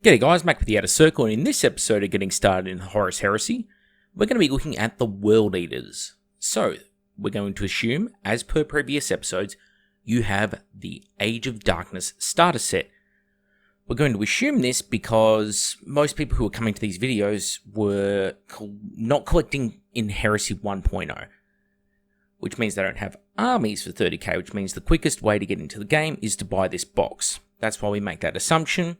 G'day guys, Mac with the Outer Circle, and in this episode of Getting Started in the Horus Heresy, we're going to be looking at the World Eaters. So, we're going to assume, as per previous episodes, you have the Age of Darkness starter set. We're going to assume this because most people who are coming to these videos were not collecting in Heresy 1.0, which means they don't have armies for 30k, which means the quickest way to get into the game is to buy this box. That's why we make that assumption.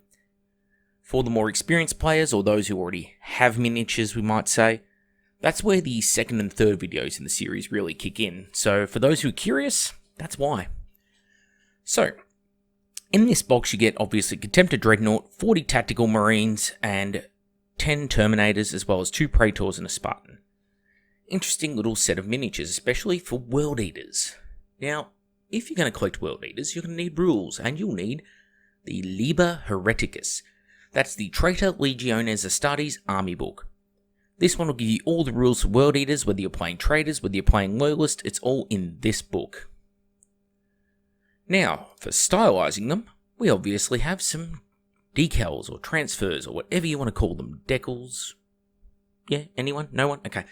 For the more experienced players, or those who already have miniatures, we might say, that's where the second and third videos in the series really kick in. So for those who are curious, that's why. So, in this box you get obviously Contemptor Dreadnought, 40 Tactical Marines, and 10 Terminators, as well as 2 Praetors and a Spartan. Interesting little set of miniatures, especially for World Eaters. Now, if you're going to collect World Eaters, you're going to need rules, and you'll need the Liber Hereticus. That's the Traitor Legiones Astartes army book. This one will give you all the rules for World Eaters, whether you're playing Traitors, whether you're playing Loyalist, it's all in this book. Now, for stylizing them, we obviously have some decals or transfers or whatever you want to call them. Decals? Yeah, anyone? No one? Okay.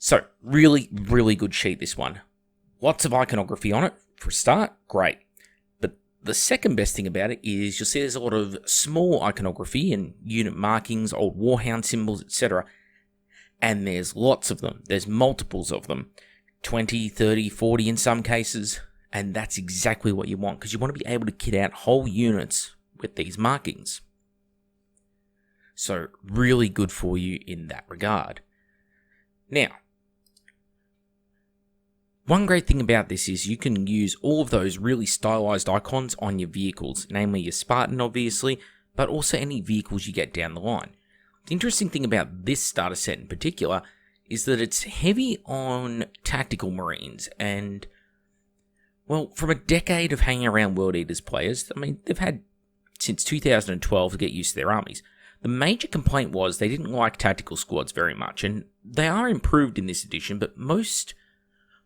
So, really good sheet, this one. Lots of iconography on it. For a start, great. The second best thing about it is you'll see there's a lot of small iconography and unit markings, old warhound symbols, etc. And there's lots of them. There's multiples of them. 20, 30, 40 in some cases. And that's exactly what you want, because you want to be able to kit out whole units with these markings. So, really good for you in that regard. Now, one great thing about this is you can use all of those really stylized icons on your vehicles, namely your Spartan obviously, but also any vehicles you get down the line. The interesting thing about this starter set in particular is that it's heavy on tactical marines, and well, from a decade of hanging around World Eaters players, I mean, they've had since 2012 to get used to their armies. The major complaint was they didn't like tactical squads very much, and they are improved in this edition, but most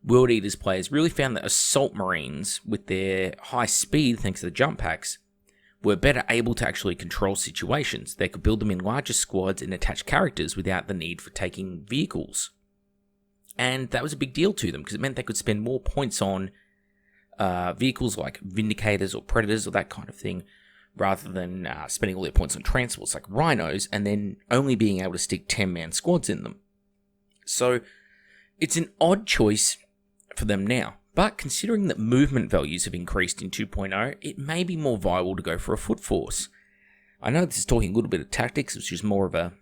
World Eaters players really found that Assault Marines, with their high speed thanks to the jump packs, were better able to actually control situations. They could build them in larger squads and attach characters without the need for taking vehicles. And that was a big deal to them, because it meant they could spend more points on vehicles like Vindicators or Predators or that kind of thing, rather than spending all their points on transports like Rhinos, and then only being able to stick 10-man squads in them. So, it's an odd choice for them now, but considering that movement values have increased in 2.0, it may be more viable to go for a foot force. I know this is talking a little bit of tactics, which is more of a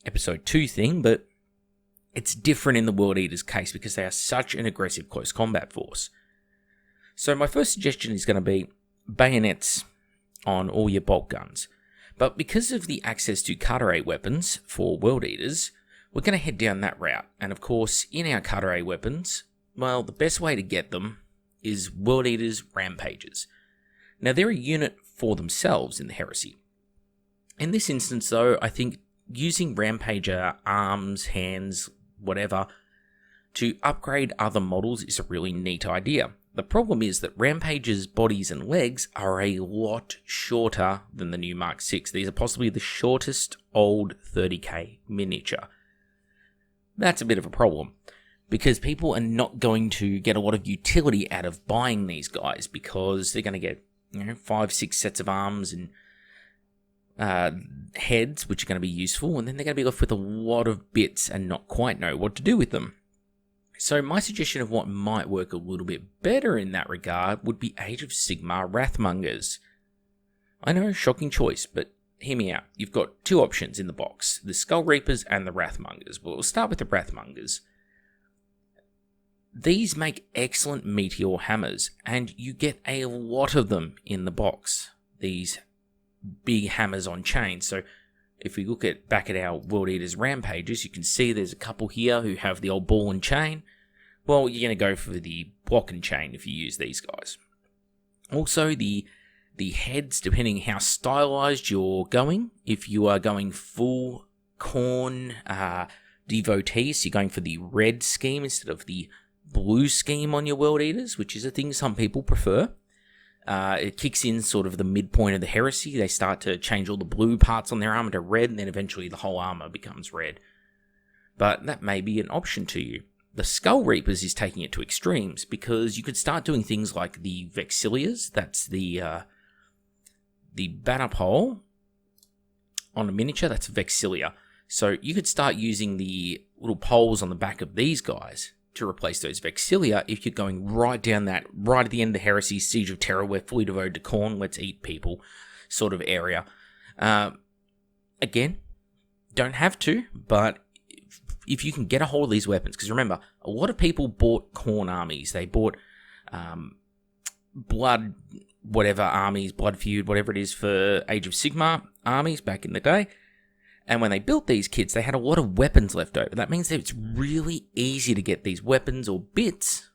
episode 2 thing, but it's different in the World Eaters case because they are such an aggressive close combat force. So my first suggestion is going to be bayonets on all your bolt guns, but because of the access to Carteret weapons for World Eaters, we're going to head down that route, and of course, in our Carteret weapons, well, the best way to get them is World Eaters Rampages. Now, they're a unit for themselves in the Heresy. In this instance, though, I think using Rampager arms, hands, whatever, to upgrade other models is a really neat idea. The problem is that Rampager's bodies and legs are a lot shorter than the new Mark 6. These are possibly the shortest old 30k miniature. That's a bit of a problem, because people are not going to get a lot of utility out of buying these guys, because they're going to get 5-6 sets of arms and heads, which are going to be useful, and then they're going to be left with a lot of bits and not quite know what to do with them. So my suggestion of what might work a little bit better in that regard would be Age of Sigmar Rathmongers. I know, shocking choice, but hear me out. You've got 2 options in the box, the Skull Reapers and the Rathmongers. Well, we'll start with the Rathmongers. These make excellent meteor hammers, and you get a lot of them in the box. These big hammers on chains. So if we look back at our World Eaters Rampages, you can see there's a couple here who have the old ball and chain. Well, you're going to go for the block and chain if you use these guys. Also, the heads, depending how stylized you're going, if you are going full Khorne devotee, so you're going for the red scheme instead of the blue scheme on your World Eaters, which is a thing some people prefer. It kicks in sort of the midpoint of the Heresy. They start to change all the blue parts on their armor to red, and then eventually the whole armor becomes red. But that may be an option to you. The Skull Reapers is taking it to extremes, because you could start doing things like the Vexilias. That's the banner pole on a miniature. That's Vexilia. So you could start using the little poles on the back of these guys to replace those Vexilia if you're going right down that, right at the end of the Heresy, Siege of Terror, we're fully devoted to Khorne, let's eat people sort of area. Again, don't have to, but if you can get a hold of these weapons, because remember, a lot of people bought Khorne armies. They bought Blood, whatever armies, Blood Feud, whatever it is for Age of Sigmar armies back in the day. And when they built these kits, they had a lot of weapons left over. That means that it's really easy to get these weapons or bits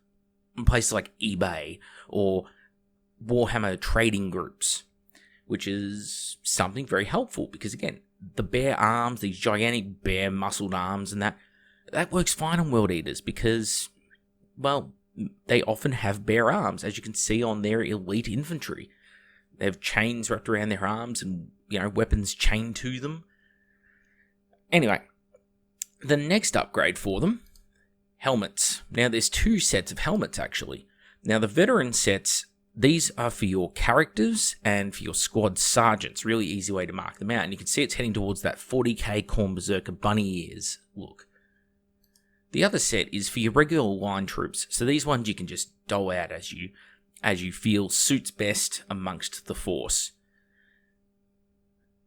in places like eBay or Warhammer trading groups, which is something very helpful because, again, the bare arms, these gigantic bare muscled arms and that works fine on World Eaters because, well, they often have bare arms, as you can see on their elite infantry. They have chains wrapped around their arms and, weapons chained to them. Anyway, the next upgrade for them, helmets. Now, there's 2 sets of helmets, actually. Now, the veteran sets, these are for your characters and for your squad sergeants. Really easy way to mark them out. And you can see it's heading towards that 40k Khorne Berserker bunny ears look. The other set is for your regular line troops. So these ones you can just dole out as you feel suits best amongst the force.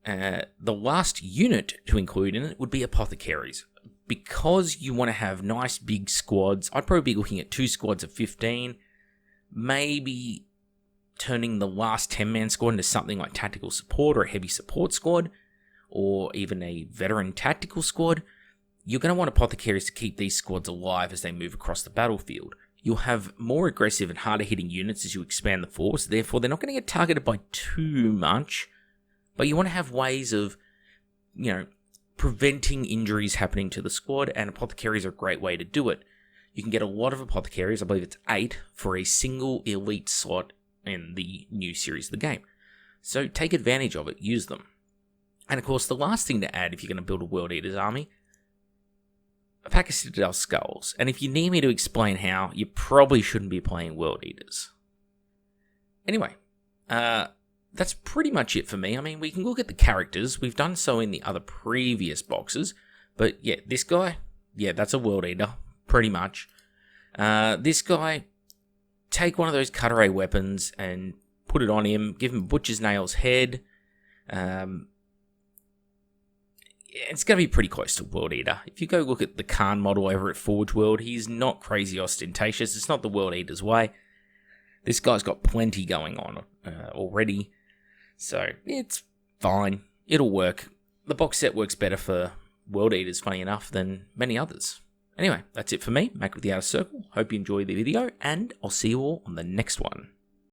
The last unit to include in it would be Apothecaries. Because you want to have nice big squads, I'd probably be looking at 2 squads of 15, maybe turning the last 10-man squad into something like tactical support or a heavy support squad, or even a veteran tactical squad. You're going to want Apothecaries to keep these squads alive as they move across the battlefield. You'll have more aggressive and harder hitting units as you expand the force, therefore they're not going to get targeted by too much. But you want to have ways of, preventing injuries happening to the squad, and Apothecaries are a great way to do it. You can get a lot of Apothecaries, I believe it's 8, for a single elite slot in the new series of the game. So take advantage of it, use them. And of course, the last thing to add if you're going to build a World Eaters army, a pack of Citadel Skulls. And if you need me to explain how, you probably shouldn't be playing World Eaters. Anyway, that's pretty much it for me. I mean, we can look at the characters. We've done so in the other previous boxes. But yeah, this guy, yeah, that's a World Eater, pretty much. This guy, take one of those cutaway weapons and put it on him. Give him a Butcher's Nails head. It's going to be pretty close to World Eater. If you go look at the Khan model over at Forge World, he's not crazy ostentatious. It's not the World Eater's way. This guy's got plenty going on already. So, it's fine. It'll work. The box set works better for World Eaters, funny enough, than many others. Anyway, that's it for me. Mac with the Outer Circle. Hope you enjoyed the video, and I'll see you all on the next one.